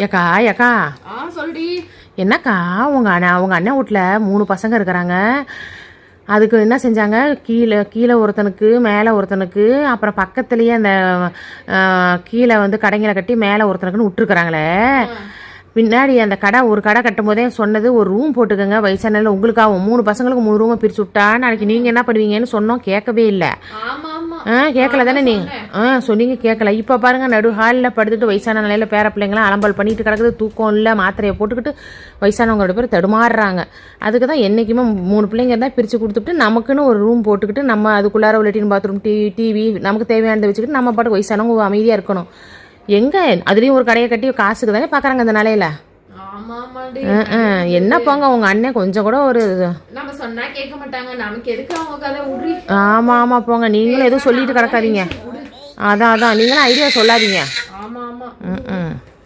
ஏக்கா ஏக்கா சொல்டி. என்னக்கா உங்க அண்ணன் வீட்டில் 3 பசங்க இருக்கிறாங்க. அதுக்கு என்ன செஞ்சாங்க, கீழே ஒருத்தனுக்கு மேலே ஒருத்தனுக்கு அப்புறம் பக்கத்துலேயே அந்த கீழே வந்து கடைங்களை கட்டி மேலே ஒருத்தனுக்குன்னு விட்டுருக்குறாங்களே. பின்னாடி அந்த ஒரு கடை கட்டும் போதே சொன்னது ஒரு ரூம் போட்டுக்கோங்க வயசானால உங்களுக்காகவும் 3 பசங்களுக்கு 3 ரூமை பிரித்து விட்டா நாளைக்கு நீங்கள் என்ன பண்ணுவீங்கன்னு சொன்னோம். கேட்கவே இல்லை. கேட்கல தானே நீ? சொன்னீங்க கேட்கல. இப்போ பாருங்க நடு ஹாலில் படுத்துட்டு வயசான நிலையில் பேர பிள்ளைங்களாம் அலம்பல் பண்ணிட்டு கிடக்குது. தூக்கம் இல்லை, மாத்திரையை போட்டுக்கிட்டு வயசானவங்களோட பேர் தடுமாறுறாங்க. அதுக்கு தான் என்றைக்குமே 3 பிள்ளைங்க இருந்தால் பிரித்து கொடுத்துட்டு நமக்குன்னு ஒரு ரூம் போட்டுக்கிட்டு நம்ம அதுக்குள்ளார ஒரு லெட்டின் பாத்ரூம் டிவி நமக்கு தேவையானதை வச்சுக்கிட்டு நம்ம பாட்டுக்கு வயசானவங்க அமைதியாக இருக்கணும். எங்க அதுலேயும் ஒரு கடையை கட்டி காசுக்கு தானே பார்க்குறாங்க அந்த நிலையில. என்ன போங்க உங்க அண்ணன் கொஞ்சம் கூட ஒரு நம்ம சொன்னா கேட்க மாட்டாங்க. நமக்கு எதுக்கு அவங்க கதை உரி. ஆமா போங்க, நீங்களும் எதுவும் சொல்லிட்டு கிடக்காதீங்க. அதான் நீங்களும் ஐடியா சொல்லாதீங்க. ஆமா